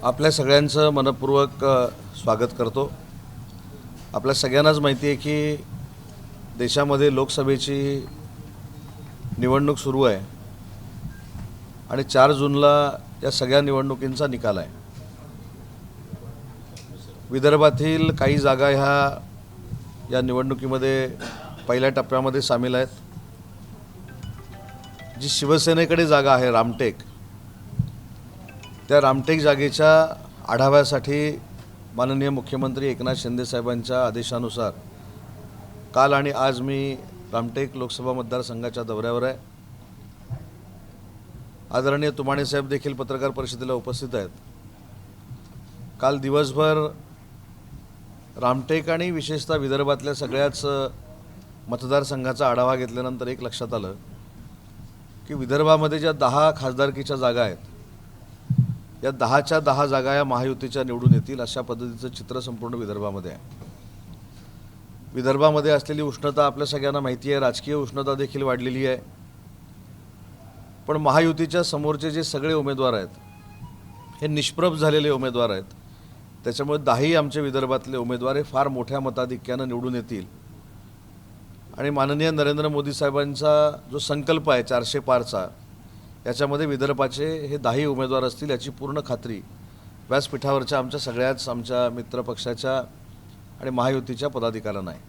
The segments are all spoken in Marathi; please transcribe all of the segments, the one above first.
आपल्या सगळ्यांचं मनपूर्वक स्वागत करतो। आपल्या सगळ्यांनाच माहिती आहे की देशामध्ये लोकसभेची निवडणूक सुरू आहे आणि 4 जूनला या सगळ्या निवडणुकींचा निकाल आहे। विदर्भातील काही जागा या निवडणुकीमध्ये पहिल्या टप्प्यामध्ये सामील आहेत। जी शिवसेनेकडे जागा आहे रामटेक, त्या रामटेक जागेच्या आढाव्यासाठी माननीय मुख्यमंत्री एकनाथ शिंदे साहेबांच्या आदेशानुसार काल आणि आज मी रामटेक लोकसभा मतदारसंघाच्या दौऱ्यावर आहे। आदरणीय तुमाणे साहेब देखील पत्रकार परिषदेला उपस्थित आहेत। काल दिवसभर रामटेक आणि विशेषतः विदर्भातल्या सगळ्याच मतदारसंघाचा आढावा घेतल्यानंतर एक लक्षात आलं की विदर्भामध्ये ज्या 10 खासदारकीच्या जागा आहेत, या 10च्या 10 जागा या महायुतीच्या निवडून येतील अशा पद्धतीचं चित्र संपूर्ण विदर्भामध्ये आहे। विदर्भामध्ये असलेली उष्णता आपल्या सगळ्यांना माहिती आहे, राजकीय उष्णता देखील वाढलेली आहे। पण महायुतीच्या समोरचे जे सगळे उमेदवार आहेत हे निष्प्रभ झालेले उमेदवार आहेत, त्याच्यामुळे 10ही आमचे विदर्भातले उमेदवार हे फार मोठ्या मताधिक्यानं निवडून येतील आणि माननीय नरेंद्र मोदी साहेबांचा जो संकल्प आहे 400 पारचा, याच्यामध्ये विदर्भाचे हे 10ही उमेदवार असतील याची पूर्ण खात्री व्यासपीठावरच्या आमच्या मित्रपक्षाच्या आणि महायुतीच्या पदाधिकाऱ्यांना आहे।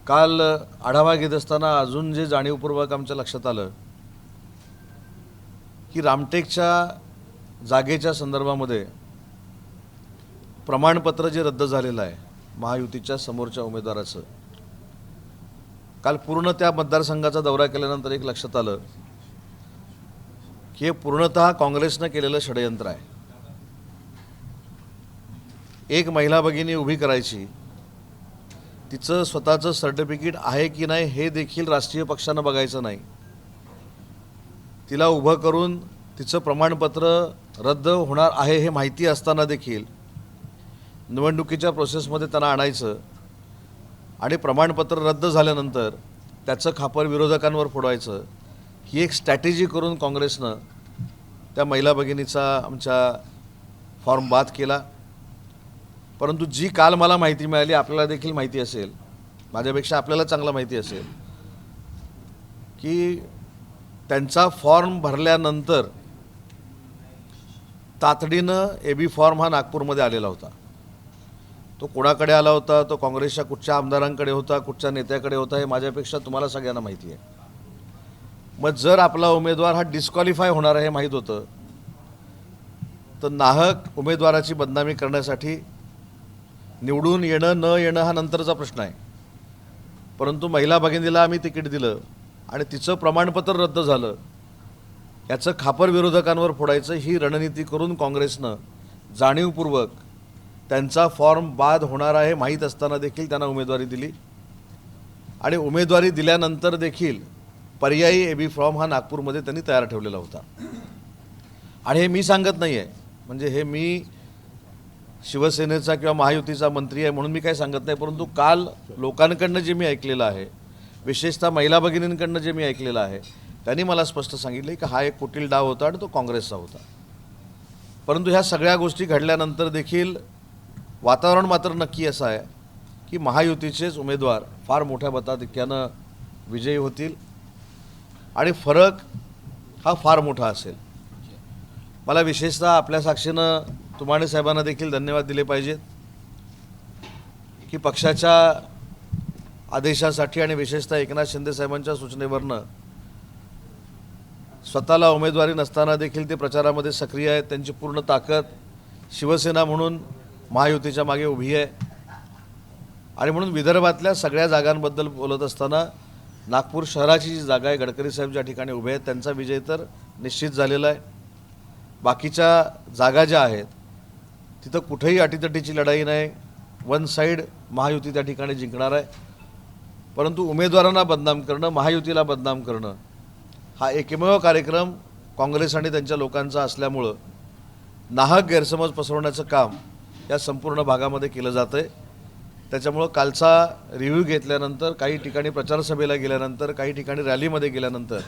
काल आढावा घेत असताना अजून जे जाणीवपूर्वक आमच्या लक्षात आलं की रामटेकच्या जागेच्या संदर्भामध्ये प्रमाणपत्र जे रद्द झालेलं आहे महायुतीच्या समोरच्या उमेदवाराचं, काल पूर्ण त्या मतदारसंघाचा दौरा केल्यानंतर एक लक्षात आलं की हे पूर्णतः काँग्रेसनं केलेलं षडयंत्र आहे। एक महिला भगिनी उभी करायची, तिचं स्वतःचं सर्टिफिकेट आहे की नाही हे देखील राष्ट्रीय पक्षानं बघायचं नाही, तिला उभं करून तिचं प्रमाणपत्र रद्द होणार आहे हे माहिती असताना देखील निवडणुकीच्या प्रोसेसमध्ये त्यांना आणायचं आणि प्रमाणपत्र रद्द झाल्यानंतर त्याचं खापर विरोधकांवर फोडवायचं, ही एक स्ट्रॅटेजी करून काँग्रेसनं त्या महिला भगिनीचा आमच्या फॉर्म बाद केला। परंतु जी काल मला माहिती मिळाली, आपल्याला देखील माहिती असेल, माझ्यापेक्षा आपल्याला चांगलं माहिती असेल की त्यांचा फॉर्म भरल्यानंतर तातडीनं AB फॉर्म हा नागपूरमध्ये आलेला होता। तो कोणाकडे आला होता, तो काँग्रेसच्या कुठच्या आमदारांकडे होता, कुठच्या नेत्याकडे होता, हे माझ्यापेक्षा तुम्हाला सगळ्यांना माहिती आहे। मग जर आपला उमेदवार हा डिस्क्वालिफाय होणार आहे हे माहीत होतं तर नाहक उमेदवाराची बदनामी करण्यासाठी निवडून येणं न येणं हा नंतरचा प्रश्न आहे, परंतु महिला भगिनीला आम्ही तिकीट दिलं आणि तिचं प्रमाणपत्र रद्द झालं, याचं खापर विरोधकांवर फोडायचं ही रणनीती करून काँग्रेसनं जाणीवपूर्वक त्यांचा फॉर्म बाद होणार आहे माहीत असताना देखील त्यांना उमेदवारी दिली आणि उमेदवारी दिल्यानंतर देखील पर्यायी AB फॉर्म हा नागपूरमध्ये त्यांनी तयार ठेवलेला होता। आणि हे मी सांगत नाही आहे, म्हणजे हे मी शिवसेनेचा किंवा महायुतीचा मंत्री आहे म्हणून मी काय सांगत नाही, परंतु काल लोकांकडनं जे मी ऐकलेलं आहे, विशेषतः महिला भगिनींकडनं जे मी ऐकलेलं आहे, त्यांनी मला स्पष्ट सांगितलं की हा एक कुटील डाव होता आणि तो काँग्रेसचा होता। परंतु ह्या सगळ्या गोष्टी घडल्यानंतर देखील वातावरण मात्र नक्की असं आहे की महायुतीचेच उमेदवार फार मोठ्या मताधिक्यानं विजयी होतील आणि फरक हा फार मोठा असेल। मला विशेषतः आपल्या साक्षीनं तुमाणे साहेबांना देखील धन्यवाद दिले पाहिजेत की पक्षाच्या आदेशासाठी आणि विशेषतः एकनाथ शिंदे साहेबांच्या सूचनेवरनं स्वतःला उमेदवारी नसताना देखील ते प्रचारामध्ये सक्रिय आहेत। त्यांची पूर्ण ताकद शिवसेना म्हणून महायुतीच्या मागे उभी आहे आणि म्हणून विदर्भातल्या सगळ्या जागांबद्दल बोलत असताना नागपूर शहराची जी जागा आहे, गडकरी साहेब ज्या ठिकाणी उभे आहेत त्यांचा विजय तर निश्चित झालेला आहे। बाकीच्या जागा ज्या आहेत तिथं कुठेही अटीतटीची लढाई नाही, वन साईड महायुती त्या ठिकाणी जिंकणार आहे। परंतु उमेदवारांना बदनाम करणं, महायुतीला बदनाम करणं हा एकमेव कार्यक्रम काँग्रेस आणि त्यांच्या लोकांचा असल्यामुळं नाहक गैरसमज पसरवण्याचं काम या संपूर्ण भागामध्ये केलं जातं आहे। त्याच्यामुळं कालचा रिव्ह्यू घेतल्यानंतर, काही ठिकाणी प्रचारसभेला गेल्यानंतर, काही ठिकाणी रॅलीमध्ये गेल्यानंतर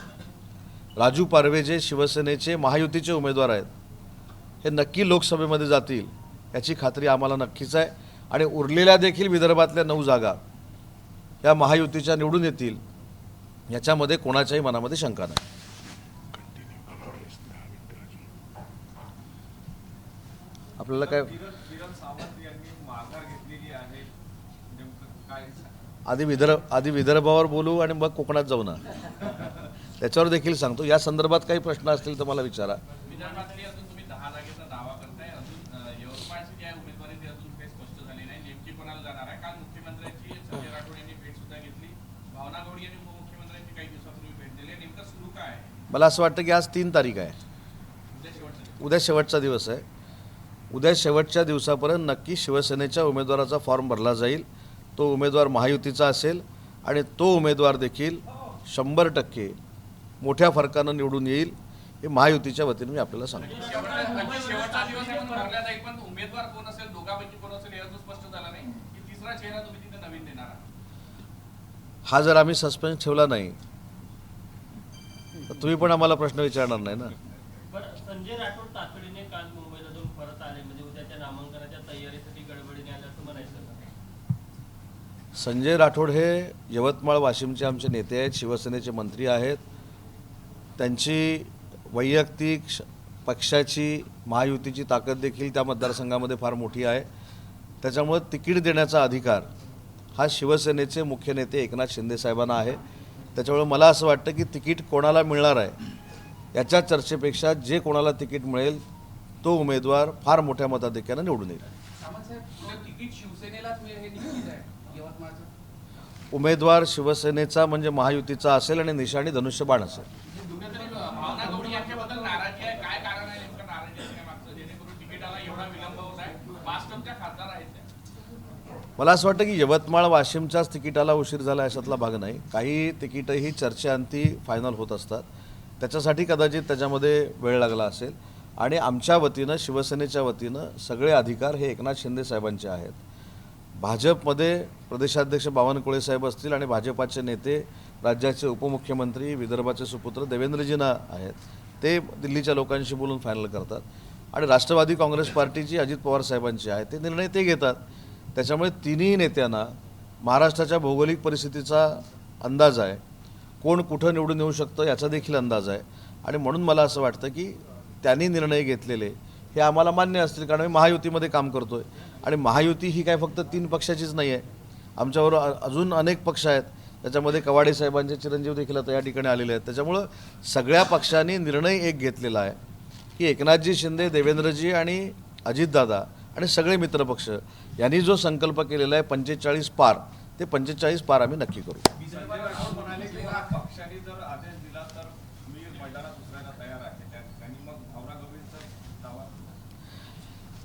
राजू पारवे जे शिवसेनेचे महायुतीचे उमेदवार आहेत हे नक्की लोकसभेमध्ये जातील याची खात्री आम्हाला नक्कीच आहे आणि उरलेल्या देखील विदर्भातल्या 9 जागा या महायुतीच्या निवडून येतील याच्यामध्ये कोणाच्याही मनामध्ये शंका नाही. आपल्याला काय आधी विदर्भावर बोलू आणि मग कोकणात जाऊ ना, त्याच्यावर देखील सांगतो. या संदर्भात काही प्रश्न असतील तर मला विचारा. मला असं वाटतं की आज 3 तारीख आहे, उद्या शेवटचा दिवस आहे. उद्या शेवटच्या दिवसापर्यंत नक्की शिवसेनेच्या उमेदवाराचा फॉर्म भरला जाईल. तो उमेदवार महायुतीचा असेल आणि तो उमेदवार देखील 100% मोठ्या फरकानं निवडून येईल. हे महायुतीच्या वतीने मी आपल्याला सांगतो. हा जर आम्ही सस्पेन्स ठेवला नाही तर तुम्ही पण आम्हाला प्रश्न विचारणार नाही ना. संजय राठोड तातडीने काल मुंबईला जाऊन परत आले, म्हणजे उद्याच्या नामांकनाच्या तयारीसाठी गडबडीने आले असं म्हणायचं का? संजय राठोड हे यवतमाळ वाशिमचे आमचे नेते आहेत, शिवसेनेचे मंत्री आहेत. त्यांची वैयक्तिक पक्षाची महायुतीची ताकद देखील त्या मतदारसंघामध्ये फार मोठी आहे. त्याच्यामुळे तिकीट देण्याचा अधिकार हा शिवसेनेचे मुख्य नेते एकनाथ शिंदे साहेबांना आहे. त्याच्यामुळे मला असं वाटतं की तिकीट कोणाला मिळणार आहे याच्या चर्चेपेक्षा जे कोणाला तिकीट मिळेल तो उमेदवार फार मोठ्या मताधिक्याने निवडून येईल. उमेदवार शिवसेनेचा म्हणजे महायुतीचा असेल आणि निशाणी धनुष्यबाण असेल. मला असं वाटतं की यवतमाळ वाशिमच्याच तिकिटाला उशीर झाला अशातला भाग नाही. काही तिकीटही चर्चेअंती फायनल होत असतात, त्याच्यासाठी कदाचित त्याच्यामध्ये वेळ लागला असेल. आणि आमच्या वतीनं शिवसेनेच्या वतीनं सगळे अधिकार हे एकनाथ शिंदे साहेबांचे आहेत. भाजपमध्ये प्रदेशाध्यक्ष बावनकुळे साहेब असतील आणि भाजपाचे नेते राज्याचे उपमुख्यमंत्री विदर्भाचे सुपुत्र देवेंद्रजींना आहेत, ते दिल्लीच्या लोकांशी बोलून फायनल करतात. आणि राष्ट्रवादी काँग्रेस पार्टीची अजित पवार साहेबांची आहे, ते निर्णय ते घेतात. त्याच्यामुळे तिन्ही नेत्यांना महाराष्ट्राच्या भौगोलिक परिस्थितीचा अंदाज आहे, कोण कुठं निवडून येऊ शकतं याचा देखील अंदाज आहे. आणि म्हणून मला असं वाटतं की त्यांनी निर्णय घेतलेले हे आम्हाला मान्य असतील, कारण आम्ही महायुतीमध्ये काम करतो आहे. आणि महायुती ही काय फक्त 3 पक्षाचीच नाही आहे, आमच्याबरोबर अजून अनेक पक्ष आहेत. त्याच्यामध्ये कवाडे साहेबांचे चिरंजीव देखील आता या ठिकाणी आलेले आहेत. त्याच्यामुळं सगळ्या पक्षांनी निर्णय एक घेतलेला आहे की एकनाथजी शिंदे, देवेंद्रजी आणि अजितदादा आणि सगळे मित्रपक्ष यांनी जो संकल्प केलेला आहे 45 पार, ते 45 पार आम्ही नक्की करू.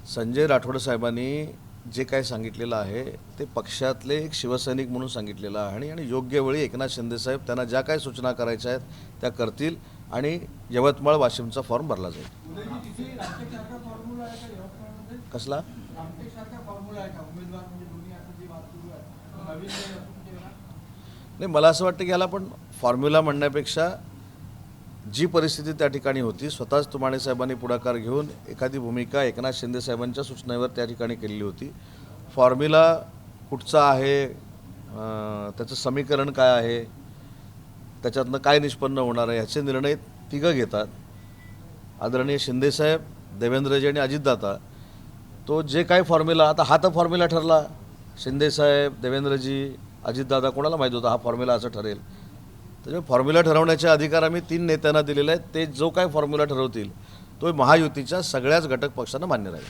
संजय राठोड साहेबांनी जे काय सांगितलेलं आहे ते पक्षातले एक शिवसैनिक म्हणून सांगितलेलं आहे. आणि योग्य वेळी एकनाथ शिंदे साहेब त्यांना ज्या काही सूचना करायच्या आहेत त्या करतील आणि यवतमाळ वाशिमचा फॉर्म भरला जाईल. कसला? नाही, मला असं वाटतं की याला पण फॉर्म्युला म्हणण्यापेक्षा जी परिस्थिती त्या ठिकाणी होती, स्वतःच तुमाणे साहेबांनी पुढाकार घेऊन एखादी भूमिका एकनाथ शिंदे साहेबांच्या सूचनेवर त्या ठिकाणी केलेली होती. फॉर्म्युला कुठचा आहे, त्याचं समीकरण काय आहे, त्याच्यातनं काय निष्पन्न होणार आहे ह्याचे निर्णय तिघं घेतात, आदरणीय शिंदेसाहेब, देवेंद्रजी आणि अजितदादा. तो जे काय फॉर्म्युला, आता हा तर फॉर्म्युला ठरला, शिंदेसाहेब, देवेंद्रजी, अजितदादा, कोणाला माहीत होता हा फॉर्म्युला असं ठरेल. त्याच्यामुळे फॉर्म्युला ठरवण्याचे अधिकार आम्ही 3 नेत्यांना दिलेले आहेत. ते जो काय फॉर्म्युला ठरवतील तो महायुतीच्या सगळ्याच घटक पक्षांना मान्य राहील.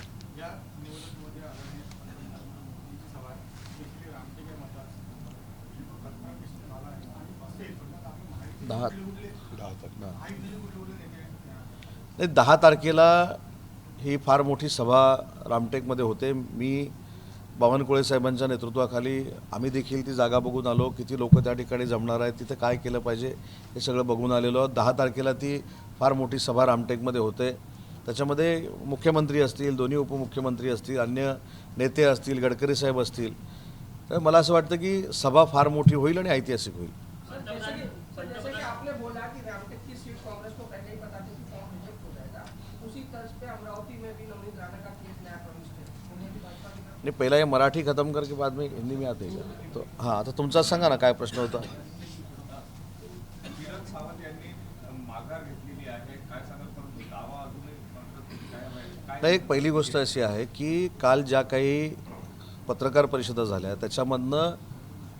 नाही, 10 तारखेला ही फार मोठी सभा रामटेकमध्ये होते. मी बावनकुळे साहेबांच्या नेतृत्वाखाली आम्ही देखील ती जागा बघून आलो, किती लोक त्या ठिकाणी जमणार आहेत, तिथं काय केलं पाहिजे हे सगळं बघून आलेलो आहोत. 10 तारखेला ती फार मोठी सभा रामटेकमध्ये होते. त्याच्यामध्ये मुख्यमंत्री असतील, दोन्ही उपमुख्यमंत्री असतील, अन्य नेते असतील, गडकरी साहेब असतील. तर मला असं वाटतं की सभा फार मोठी होईल आणि ऐतिहासिक होईल. उसी तर्ज पे अमरावती में भी नहीं, पहला ये मराठी खत्म करके बाद में हिंदी में आते हैं तो हाँ, आता तुमचा सांगा ना काय प्रश्न होता. किरण सावंत यांनी माघार घेतलेली आहे, काय सांगाल? परंतु दावा अजूनही काय नाही, एक पहिली गोष्ट अशी आहे की काल ज्या काही पत्रकार परिषदा झाल्या त्याच्यामधनं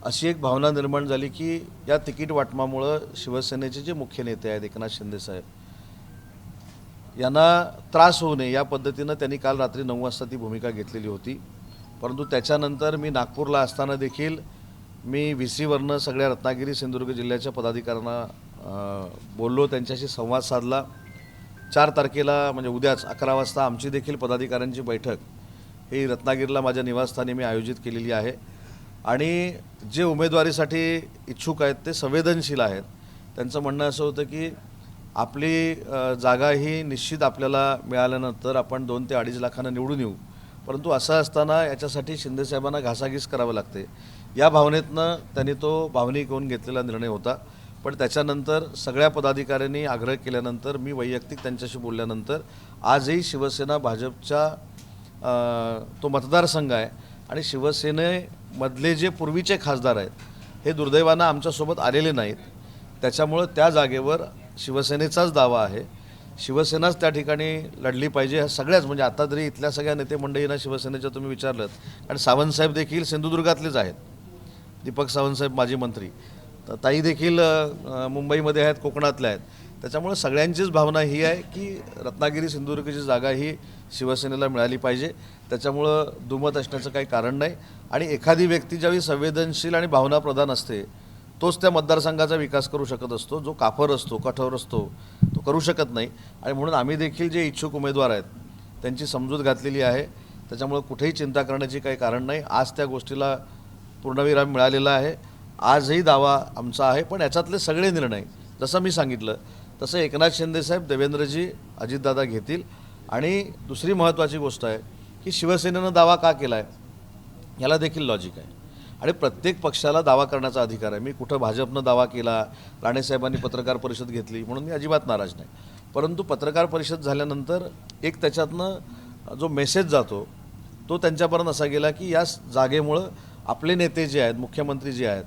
अशी एक भावना निर्माण झाली की या तिकीट वाटपामुळं शिवसेनेचे जे मुख्य नेते आहेत एकनाथ शिंदे साहेब यांना त्रास होऊ नये या पद्धतीनं त्यांनी काल रात्री 9 वाजता ती भूमिका घेतलेली होती. परंतु त्याच्यानंतर मी नागपूरला असताना देखील मी VC वरनं सगळ्या रत्नागिरी सिंधुदुर्ग जिल्ह्याच्या पदाधिकाऱ्यांना बोललो, त्यांच्याशी संवाद साधला. 4 तारखेला म्हणजे उद्याच 11 वाजता आमची देखील पदाधिकाऱ्यांची बैठक ही रत्नागिरीला माझ्या निवासस्थानी मी आयोजित केलेली आहे. आणि जे उमेदवारीसाठी इच्छुक आहेत ते संवेदनशील आहेत. त्यांचं म्हणणं असं होतं की आपली जागा ही निश्चित आपल्याला मिळाल्यानंतर आपण 2 ते 2.5 लाखांना निवडून येऊ, परंतु असं असताना याच्यासाठी शिंदेसाहेबांना घासाघीस करावं लागते या भावनेतनं त्यांनी तो भावनिक होऊन घेतलेला निर्णय होता. पण त्याच्यानंतर सगळ्या पदाधिकाऱ्यांनी आग्रह केल्यानंतर मी वैयक्तिक त्यांच्याशी बोलल्यानंतर आजही शिवसेना भाजपच्या तो मतदारसंघ आहे आणि शिवसेनेमधले जे पूर्वीचे खासदार आहेत हे दुर्दैवानं आमच्यासोबत आलेले नाहीत. त्याच्यामुळं त्या जागेवर शिवसेनेचाच दावा आहे. शिवसेनाच त्या ठिकाणी लढली पाहिजे. ह्या सगळ्याच म्हणजे आता तरी इथल्या सगळ्या नेते मंडळींना शिवसेनेच्या तुम्ही विचारलं आणि सावंतसाहेब देखील सिंधुदुर्गातलेच आहेत. दीपक सावंतसाहेब माजी मंत्री, तर ताई देखील मुंबईमध्ये आहेत, कोकणातल्या आहेत. त्याच्यामुळे सगळ्यांचीच भावना ही आहे की रत्नागिरी सिंधुदुर्गची जागा ही शिवसेनेला मिळाली पाहिजे. त्याच्यामुळं दुमत असण्याचं काही कारण नाही. आणि एखादी व्यक्ती ज्यावेळी संवेदनशील आणि भावनाप्रधान असते तोच त्या मतदारसंघाचा विकास करू शकत असतो. जो काफर असतो, कठोर असतो, तो करू शकत नाही. आणि म्हणून आम्ही देखील जे इच्छुक उमेदवार आहेत त्यांची समजूत घातलेली आहे. त्याच्यामुळं कुठेही चिंता करण्याची काही कारण नाही. आज त्या गोष्टीला पूर्णविराम मिळालेला आहे. आजही दावा आमचा आहे. पण याच्यातले सगळे निर्णय जसं मी सांगितलं तसं एकनाथ शिंदेसाहेब, देवेंद्रजी, अजितदादा घेतील. आणि दुसरी महत्त्वाची गोष्ट आहे की शिवसेनेनं दावा का केला आहे याला देखील लॉजिक आहे. आणि प्रत्येक पक्षाला दावा करण्याचा अधिकार आहे. मी कुठं भाजपनं दावा केला, राणेसाहेबांनी पत्रकार परिषद घेतली म्हणून मी अजिबात नाराज नाही. परंतु पत्रकार परिषद झाल्यानंतर एक त्याच्यातनं जो मेसेज जातो तो त्यांच्यापर्यंत असा गेला की या जागेमुळं आपले नेते जे आहेत, मुख्यमंत्री जे आहेत,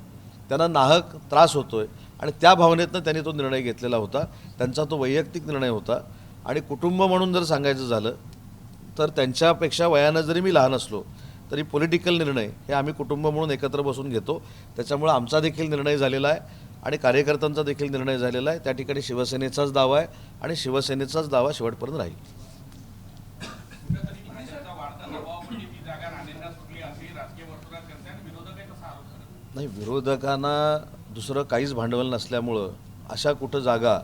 त्यांना नाहक त्रास होतो आहे. आणि त्या भावनेतनं त्यांनी तो निर्णय घेतलेला होता. त्यांचा तो वैयक्तिक निर्णय होता. आणि कुटुंब म्हणून जर सांगायचं झालं तर त्यांच्यापेक्षा वयानं जरी मी लहान असलो तरी पॉलिटिकल निर्णय हे आम्ही कुटुंब म्हणून एकत्र बसून घेतो. त्याच्यामुळं आमचा देखील निर्णय झालेला आहे आणि कार्यकर्त्यांचा देखील निर्णय झालेला आहे. त्या ठिकाणी शिवसेनेचाच दावा आहे आणि शिवसेनेचाच दावा शेवटपर्यंत राहील. नाही, विरोधकांना दुसरं काहीच भांडवल नसल्यामुळं अशा कुठं जागा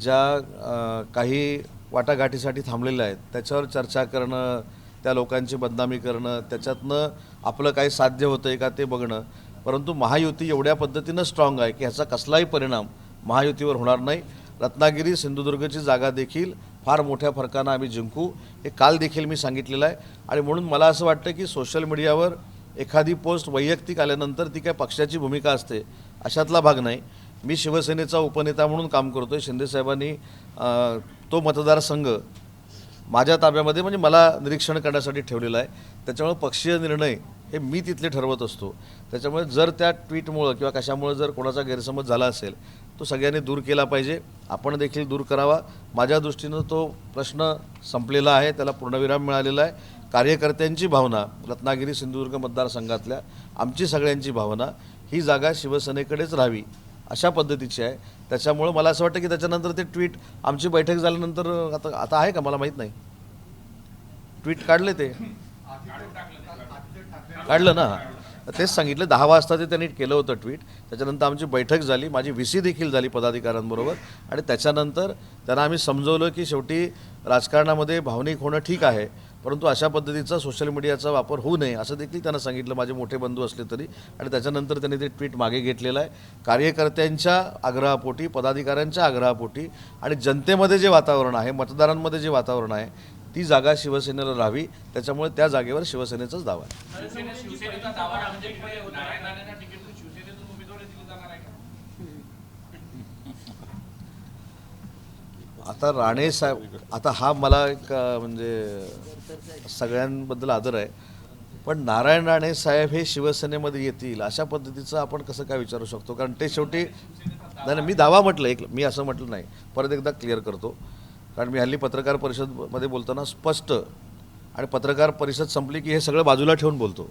ज्या काही वाटाघाटीसाठी थांबलेल्या आहेत त्याच्यावर चर्चा करणं, त्या लोकांची बदनामी करणं, त्याच्यातनं आपलं काही साध्य होतं आहे का ते बघणं. परंतु महायुती एवढ्या पद्धतीनं स्ट्रॉंग आहे की ह्याचा कसलाही परिणाम महायुतीवर होणार नाही. रत्नागिरी सिंधुदुर्गची जागा देखील फार मोठ्या फरकानं आम्ही जिंकू हे काल देखील मी सांगितलेलं आहे. आणि म्हणून मला असं वाटतं की सोशल मीडियावर एखादी पोस्ट वैयक्तिक आल्यानंतर ती काय पक्षाची भूमिका असते अशातला भाग नाही. मी शिवसेनेचा उपनेता म्हणून काम करतो आहे. शिंदेसाहेबांनी तो मतदारसंघ माझ्या ताब्यामध्ये म्हणजे मला निरीक्षण करण्यासाठी ठेवलेला आहे. त्याच्यामुळे पक्षीय निर्णय हे मी तिथले ठरवत असतो. त्याच्यामुळे जर त्या ट्विटमुळं किंवा कशामुळं जर कोणाचा गैरसमज झाला असेल तो सगळ्यांनी दूर केला पाहिजे. आपण देखील दूर करावा. माझ्या दृष्टीनं तो प्रश्न संपलेला आहे, त्याला पूर्णविराम मिळालेला आहे. कार्यकर्त्यांची भावना, रत्नागिरी सिंधुदुर्ग मतदारसंघातल्या आमची सगळ्यांची भावना ही जागा शिवसेनेकडेच राहावी अशा पद्धतीची आहे. त्याच्यामुळं मला असं वाटतं की त्याच्यानंतर ते ट्विट आमची बैठक झाल्यानंतर आता आहे का मला माहीत नाही, ट्विट काढले ते काढलं ना. तेच सांगितलं 10 वाजता ते त्यांनी केलं होतं ट्विट. त्याच्यानंतर आमची बैठक झाली, माझी VC देखील झाली पदाधिकाऱ्यांबरोबर. आणि त्याच्यानंतर त्यांना आम्ही समजवलं की शेवटी राजकारणामध्ये भावनिक होणं ठीक आहे, परंतु अशा पद्धतीचा सोशल मीडियाचा वापर होऊ नये असं देखील त्यांना सांगितलं, माझे मोठे बंधू असले तरी. आणि त्याच्यानंतर त्यांनी ते ट्विट मागे घेतलेलं आहे. कार्यकर्त्यांच्या आग्रहापोटी, पदाधिकाऱ्यांच्या आग्रहापोटी आणि जनतेमध्ये जे वातावरण आहे, मतदारांमध्ये जे वातावरण आहे, ती जागा शिवसेनेला राहावी. त्याच्यामुळे त्या जागेवर शिवसेनेचाच दावा आहे. शिवसेनेचा दावा म्हणजे नारायणांना तिकीटून शिवसेनेतून उमेदवारी दिली जाणार आहे का? आता राणे साहेब, आता हा मला एक म्हणजे सगळ्यांबद्दल आदर आहे, पण नारायण राणे साहेब हे शिवसेनेमध्ये येतील अशा पद्धतीचं आपण कसं काय विचारू शकतो? कारण ते शेवटी नाही, मी दावा म्हटलं, मी असं म्हटलं नाही, परत एकदा क्लिअर करतो. कारण मी हल्ली पत्रकार परिषदमध्ये बोलताना स्पष्ट, आणि पत्रकार परिषद संपली की हे सगळं बाजूला ठेवून बोलतो.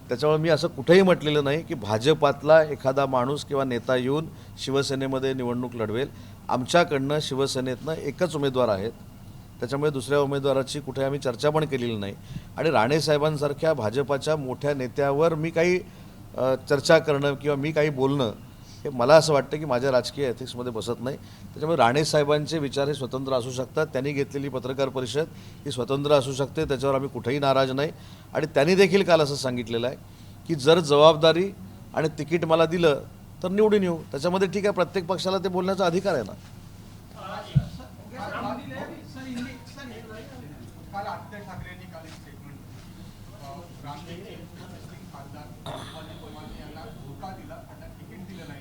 त्याच्यामुळे मी असं कुठेही म्हटलेलं नाही की भाजपातला एखादा माणूस किंवा नेता येऊन शिवसेनेमध्ये निवडणूक लढवेल. आमच्याकडनं शिवसेनेतनं एकच उमेदवार आहेत, त्याच्यामुळे दुसऱ्या उमेदवाराची कुठे आम्ही चर्चा पण केलेली नाही. आणि राणेसाहेबांसारख्या भाजपाच्या मोठ्या नेत्यावर मी काही चर्चा करणं किंवा मी काही बोलणं हे मला असं वाटतं की माझ्या राजकीय एथिक्समध्ये बसत नाही. त्याच्यामुळे राणेसाहेबांचे विचार हे स्वतंत्र असू शकतात. त्यांनी घेतलेली पत्रकार परिषद ही स्वतंत्र असू शकते, त्याच्यावर आम्ही कुठेही नाराज नाही. आणि त्यांनी देखील काल असं सांगितलेलं आहे की जर जबाबदारी आणि तिकीट मला दिलं तर निवडून येऊ. त्याच्यामध्ये ठीक आहे, प्रत्येक पक्षाला ते बोलण्याचा अधिकार आहे ना. काल आदित्य ठाकरेंनी काल एक स्टेटमेंट रामदेवचे मुस्लिम खासदार यांना धोका दिला, त्यांना तिकीट दिलं नाही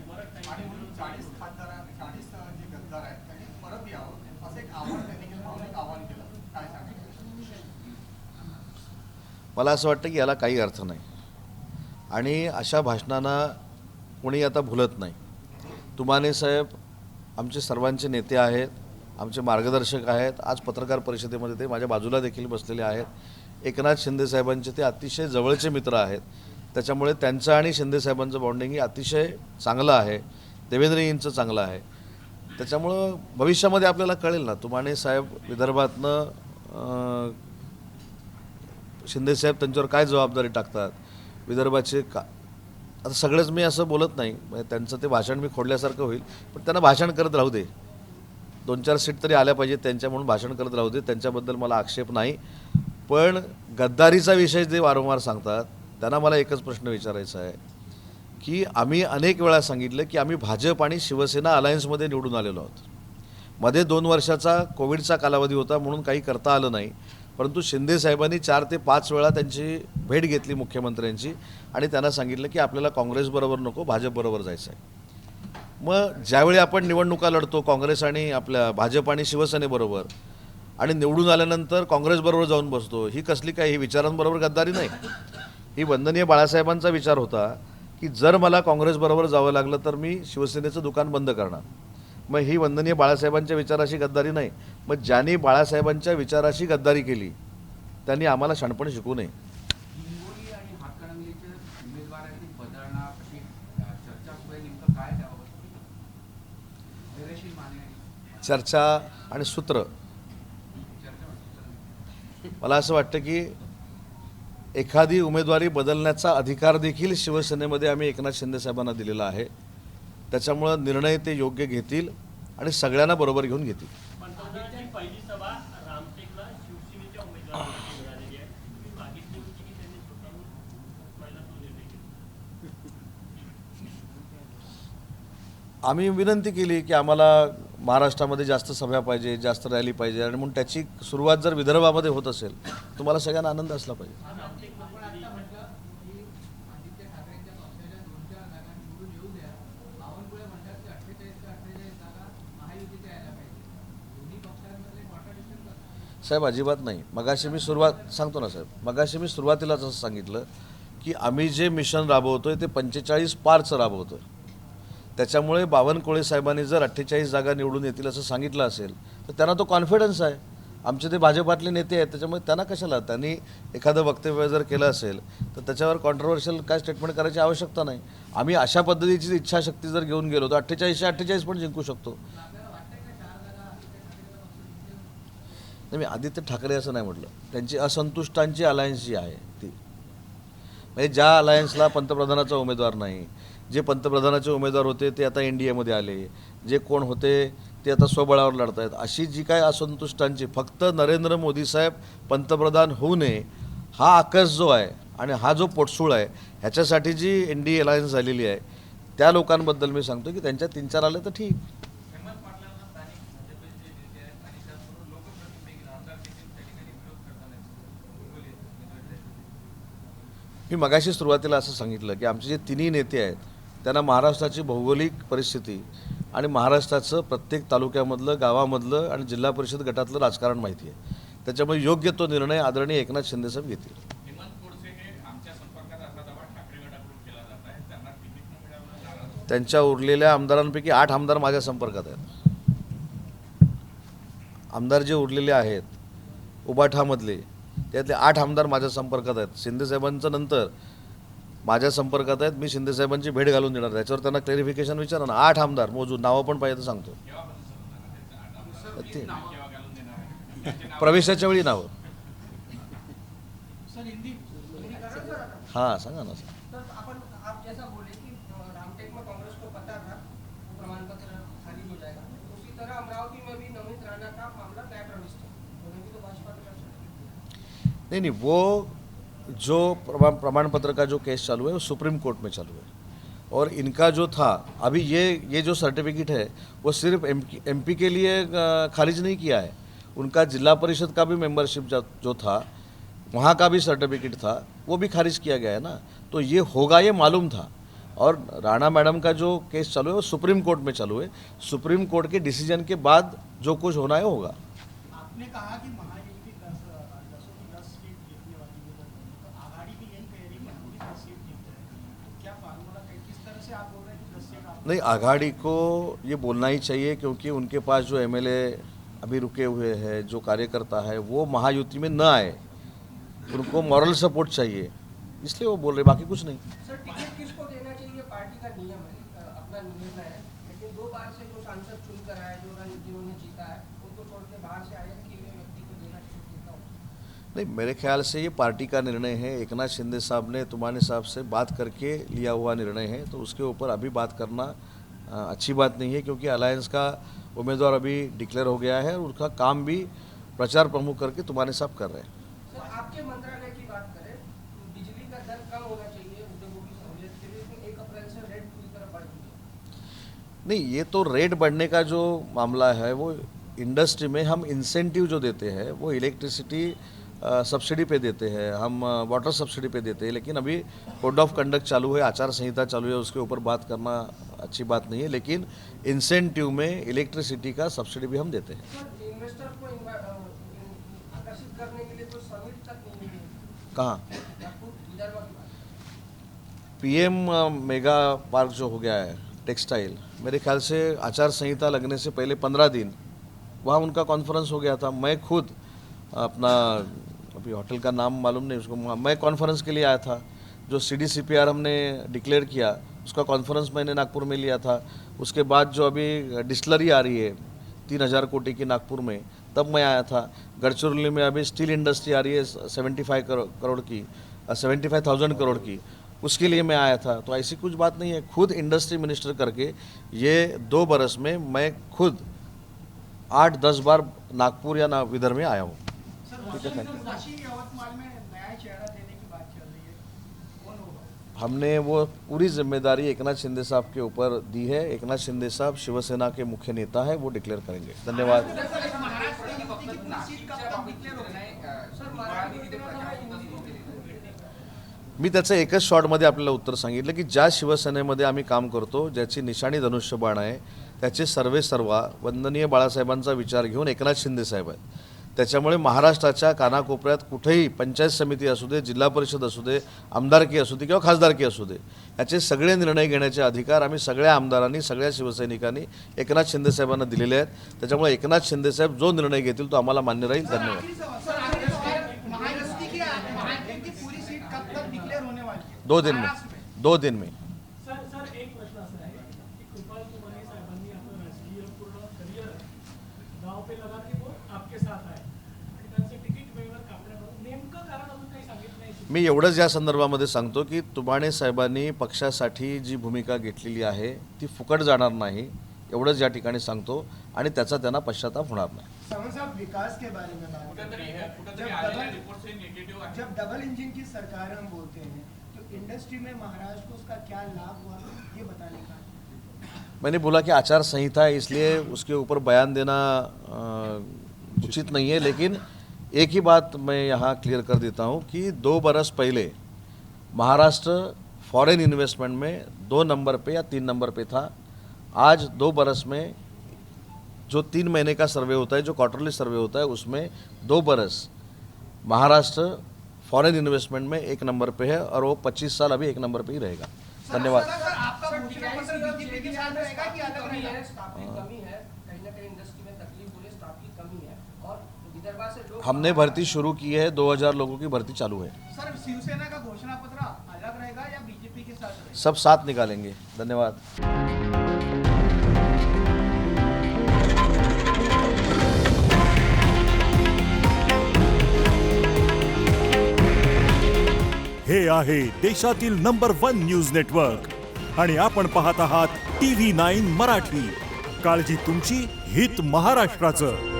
आणि म्हणून 40 जे गद्दार आहेत त्यांनी परत यावं असं एक आव्हान त्यांनी केलं, म्हणून एक आव्हान केलं. काय सांगायचं? मला असं वाटतं की याला काही अर्थ नाही आणि अशा भाषणांना कोणी आता भुलत नाही. तुमाने साहेब आमचे सर्वांचे नेते आहेत, आमचे मार्गदर्शक आहेत. आज पत्रकार परिषदेमध्ये ते माझ्या बाजूला देखील बसलेले आहेत. एकनाथ शिंदेसाहेबांचे ते अतिशय जवळचे मित्र आहेत, त्याच्यामुळे त्यांचं आणि शिंदेसाहेबांचं बॉन्डिंग हे अतिशय चांगलं आहे. देवेंद्रजींचं चांगलं आहे. त्याच्यामुळं भविष्यामध्ये आपल्याला कळेल ना. तुमाने साहेब विदर्भातनं शिंदेसाहेब त्यांच्यावर काय जबाबदारी टाकतात, विदर्भाचे का. आता सगळंच मी असं बोलत नाही, म्हणजे त्यांचं ते भाषण मी खोडल्यासारखं होईल, पण त्यांना भाषण करत राहू दे. 2-4 सीट तरी आल्या पाहिजेत त्यांच्या, म्हणून भाषण करत राहू दे. त्यांच्याबद्दल मला आक्षेप नाही. पण गद्दारीचा विषय जे वारंवार सांगतात त्यांना मला एकच प्रश्न विचारायचा आहे की आम्ही अनेक वेळा सांगितलं की आम्ही भाजप आणि शिवसेना अलायन्समध्ये निवडून आलेलो आहोत. मध्ये 2 वर्षाचा कोविडचा कालावधी होता म्हणून काही करता आलं नाही, परंतु शिंदेसाहेबांनी 4 ते 5 वेळा त्यांची भेट घेतली मुख्यमंत्र्यांची आणि त्यांना सांगितलं की आपल्याला काँग्रेसबरोबर नको, भाजपबरोबर जायचं आहे. मग ज्यावेळी आपण निवडणुका लढतो काँग्रेस आणि आपल्या भाजप आणि शिवसेनेबरोबर आणि निवडून आल्यानंतर काँग्रेसबरोबर जाऊन बसतो, ही कसली काय, ही विचारांबरोबर गद्दारी नाही. ही वंदनीय बाळासाहेबांचा विचार होता की जर मला काँग्रेसबरोबर जावं लागलं तर मी शिवसेनेचं दुकान बंद करणार. मग ही वंदनीय बाळासाहेबांच्या विचाराशी गद्दारी नाही. मग ज्यांनी बाळासाहेबांच्या विचाराशी गद्दारी केली त्यांनी आम्हाला शहाणपण शिकवू नये. हिंगोली आणि हातकणंगलेच्या उमेदवारांची बदलण्याची चर्चा सुरू आहे, नेमकं काय द्यावं? धैर्यशील माने चर्चा आणि सूत्र, मला असं वाटतं की एखादी उमेदवारी बदलण्याचा अधिकार देखील शिवसेनेमध्ये आम्ही एकनाथ शिंदेसाहेबांना दिलेला आहे. त्याच्यामुळं निर्णय ते योग्य घेतील आणि सगळ्यांना बरोबर घेऊन घेतील. पंतप्रधानांची पहिली सभा रामटेकला शिवसेनेच्या उमेदवारांसाठी मिळालेली आहे. तुम्ही मागितली होती की त्यांनी स्वतःहून पहिला तो निर्णय घेतला? आम्ही विनंती केली की आम्हाला महाराष्ट्रामध्ये जास्त सभा पाहिजे, जास्त रॅली पाहिजे, आणि म्हणून त्याची सुरुवात जर विदर्भामध्ये होत असेल तुम्हाला सगळ्यांना आनंद असला पाहिजे. साहेब अजिबात नाही. मगाशी मी सांगतो ना साहेब, मगाशी मी सुरुवातीलाच असं सांगितलं की आम्ही जे मिशन राबवतोय ते 45 पारचं राबवतोय. त्याच्यामुळे बावनकुळे साहेबांनी जर 48 जागा निवडून येतील असं सांगितलं असेल तर त्यांना तो कॉन्फिडन्स आहे. आमचे ते भाजपातले नेते आहेत, त्याच्यामुळे त्यांना कशाला, त्यांनी एखादं वक्तव्य जर केलं असेल तर त्याच्यावर कॉन्ट्रोवर्शियल काय स्टेटमेंट करायची आवश्यकता नाही. आम्ही अशा पद्धतीची इच्छाशक्ती जर घेऊन गेलो तर 48 पण जिंकू शकतो. नाही, मी आदित्य ठाकरे असं नाही म्हटलं. त्यांची असंतुष्टांची अलायन्स जी आहे ती, म्हणजे ज्या अलायन्सला पंतप्रधानाचा उमेदवार नाही, जे पंतप्रधानाचे उमेदवार होते ते आता NDAमध्ये आले, जे कोण होते ते आता स्वबळावर लढत आहेत, अशी जी काय असंतुष्टांची, फक्त नरेंद्र मोदी साहेब पंतप्रधान होऊ नये हा आकस जो आहे आणि हा जो पोटसूळ आहे ह्याच्यासाठी जी NDA अलायन्स झालेली आहे त्या लोकांबद्दल मी सांगतो की त्यांच्या 3-4 आले तर ठीक. मी मगाशी सुरुवातीला असं सांगितलं की आमचे जे तिन्ही नेते आहेत त्यांना महाराष्ट्राची भौगोलिक परिस्थिती आणि महाराष्ट्राचं प्रत्येक तालुक्यामधलं, गावामधलं आणि जिल्हा परिषद गटातलं राजकारण माहिती आहे. त्याच्यामुळे योग्य तो निर्णय आदरणीय एकनाथ शिंदेसाहेब घेतील. हेमंत गोडसे हे आमच्या संपर्कात असा दावा ठाकरे गटाकडून केला जात आहे, त्यांना तिकीट न मिळाल्यामुळे नाराज होते. त्यांच्या उरलेल्या आमदारांपैकी 8 आमदार माझ्या संपर्कात आहेत. आमदार जे उरलेले आहेत उबाठामधले, त्यातले 8 आमदार माझ्या संपर्कात आहेत. शिंदेसाहेबांचं नंतर माझ्या संपर्कात आहेत. मी शिंदेसाहेबांची भेट घालून देणार. त्याच्यावर त्यांना क्लॅरिफिकेशन विचारा ना. 8 आमदार मोजून, नावं पण पाहिजे तर सांगतो. ते केव्हा घालून देणार आहे? त्यांचे नाव प्रवेशाच्या वेळी नावं. सर हिंदी हां सांगा ना. सर अपन आप जैसा बोले कि रामटेक में कांग्रेस को पता था वो प्रमाण पत्र खारिज हो जाएगा, उसी तरह अमरावती में भी नवनीत राणा का मामला गैर प्रविष्ट है, उन्हें भी तो भाजपा के पास नहीं, वो जो प्रमाण पत्र का जो केस चालू है वो सुप्रीम कोर्ट में चालू है. और इनका जो था अभी ये जो सर्टिफिकेट है वो सिर्फ एमपी के लिए खारिज नहीं किया है. उनका जिला परिषद का भी मेंबरशिप जो था वहाँ का भी सर्टिफिकेट था, वो भी खारिज किया गया है ना. तो ये होगा ये मालूम था. और राणा मैडम का जो केस चालू है वो सुप्रीम कोर्ट में चालू है. सुप्रीम कोर्ट के डिसीजन के बाद जो कुछ होना है होगा. आपने कहा कि महायुति 10 की 10 सीट जीतने वाली है, तो आघाड़ी भी यही कह रही है कि हम भी 10 सीट जीत जाएंगे. क्या फार्मूला है, किस तरह से आप बोल रहे हैं कि 10 सीट आप नहीं, आघाड़ी को ये बोलना ही चाहिए क्योंकि उनके पास जो एमएलए अभी रुके हुए हैं, जो कार्यकर्ता है, वो महायुति में न आए. उनको मॉरल सपोर्ट चाहिए, इसलिए वो बोल रहे, बाकी कुछ नहीं. सर टिकट किसको देना चाहिए पार्टी का नियम है, अपना निर्णय है, लेकिन 2 बार से जो सांसद चुनकर आए, जिन्होंने जीता है, उनको छोड़ के बाहर से आए कि व्यक्ति को देना चाहिए. नहीं, मेरे ख्याल से ये पार्टी का निर्णय है. एकनाथ शिंदे साहब ने तुमाने साहब से बात करके लिया हुआ निर्णय है, तो उसके ऊपर अभी बात करना अच्छी बात नहीं है क्योंकि अलायंस का उम्मीदवार अभी डिक्लेयर हो गया है और उसका काम भी प्रचार प्रमुख करके तुमाने साहब कर रहे हैं. सर आपके मंत्रालय की बात करें तो बिजली का दर कम होना चाहिए उद्योगों की सहूलियत के लिए, लेकिन 1 अप्रैल से रेट पूरी तरह बढ़ गई है. नहीं, ये तो रेट बढ़ने का जो मामला है वो इंडस्ट्री में हम इंसेंटिव जो देते हैं वो इलेक्ट्रिसिटी सब्सिडी पे देते हैं, हम वाटर सब्सिडी पे देते हैं. लेकिन अभी कोड ऑफ कंडक्ट चालू है, आचार संहिता चालू है, उसके ऊपर बात करना अच्छी बात नहीं है. लेकिन इंसेंटिव में इलेक्ट्रिसिटी का सब्सिडी भी हम देते हैं. सर इन्वेस्टर को आकर्षित करने के लिए तो समिट तक नहीं है, कहाँ? आपको विदर्भ की बात. पीएम मेगा पार्क जो हो गया है टेक्सटाइल, मेरे ख्याल से आचार संहिता लगने से पहले 15 दिन वहाँ उनका कॉन्फ्रेंस हो गया था. मैं खुद अपना, अभी होटल का नाम मालूम नहीं उसको, मैं कॉन्फ्रेंस के लिए आया था. जो CDCPR हमने डिक्लेयर किया उसका कॉन्फ्रेंस मैंने नागपुर में लिया था. उसके बाद जो अभी डिस्टिलरी आ रही है 3000 कोटी की नागपुर में, तब मैं आया था. गढ़चिरौली में अभी स्टील इंडस्ट्री आ रही है 75 करोड़ की, 75,000 करोड़ की, उसके लिए मैं आया था. तो ऐसी कुछ बात नहीं है. खुद इंडस्ट्री मिनिस्टर करके ये 2 बरस में मैं खुद 8-10 बार नागपुर या विदर्भ में आया हूँ. वाशी यवतमाल में नया चेहरा देने की बात चल रही है, कौन होगा? हमने वो पूरी जिम्मेदारी एकनाथ शिंदे साहब के ऊपर दी है. एकनाथ शिंदे साहब शिवसेना के मुख्य नेता है, वो डिक्लेअर करेंगे. धन्यवाद. मी त्याचं एकच शॉर्टमध्ये आपल्याला उत्तर सांगितलं की ज्या शिवसेनेमध्ये आम्ही काम करतो, ज्याची निशाणी धनुष्यबाण आहे, त्याचे सर्वेसर्वा वंदनीय बाळासाहेबांचा विचार घेऊन एकनाथ शिंदे साहेब आहेत. त्याच्यामुळे महाराष्ट्राच्या कानाकोपऱ्यात कुठेही पंचायत समिती असू दे, जिल्हा परिषद असू दे, आमदारकी असू दे किंवा खासदारकी असू दे, याचे सगळे निर्णय घेण्याचे अधिकार आम्ही सगळ्या आमदारांनी, सगळ्या शिवसैनिकांनी एकनाथ शिंदे साहेबांना दिलेले आहेत. त्याच्यामुळे एकनाथ शिंदे साहेब जो निर्णय घेतील तो आम्हाला मान्य राहील. धन्यवाद. पूरी सीट कब तक डिक्लेयर होने वाली है? 2 दिन में, 2 दिन में. सर एक प्रश्न असा आहे की कृपाल तुमाने साहेबांनी आपलं राजकीय पूर्ण करिअर दाव पे लगा की वो आपके साथ आहे आणि त्यांचं तिकीट वेळेवर कापण्यावर नेमकं कारण अजून काही सांगितलं नाही. मी एवढंच या संदर्भामध्ये सांगतो की तुमाने साहेबांनी पक्षासाठी जी भूमिका घेतलेली आहे ती फुकट जाणार नाही, एवढंच या ठिकाणी सांगतो आणि त्याचा त्यांना पश्चाताप होणार नाही. समन साहब विकास के बारे में बात करते हैं. कुठेतरी आलेल्या रिपोर्ट से निगेटिव्ह आहे. जब डबल इंजन की सरकार हम बोलते हैं तो इंडस्ट्री में महाराष्ट्र को उसका क्या लाभ हुआ ये बताने का. मैंने बोला कि आचार संहिता है इसलिए उसके ऊपर बयान देना उचित नहीं है. लेकिन एक ही बात मैं यहाँ क्लियर कर देता हूँ कि 2 बरस पहले महाराष्ट्र फॉरेन इन्वेस्टमेंट में 2 नंबर पे या 3 नंबर पे था आज 2 बरस में जो 3 महीने का सर्वे होता है, जो क्वार्टरली सर्वे होता है, उसमें 2 बरस महाराष्ट्र फॉरेन इन्वेस्टमेंट में 1 नंबर पे है और वो 25 साल अभी 1 नंबर पे ही रहेगा। धन्यवाद। सर, आपका घोषणा पत्र बीजेपी के साथ रहेगा कि अलग कमी रहेगा? है, स्टाफ की कमी है, कहीं ना कहीं इंडस्ट्री में तकलीफ बोले स्टाफ की कमी है और विदर्भा से लोग हमने भर्ती शुरू की है, 2000 लोगों की भर्ती चालू है। सर, शिवसेना का घोषणा पत्र अलग रहेगा या बीजेपी के साथ रहेगा? सब साथ निकालेंगे। धन्यवाद। हे आहे देशातील नंबर 1 न्यूज नेटवर्क आणि आपण पाहत आहात TV9 मराठी. काळजी तुमची, हित महाराष्ट्राचं.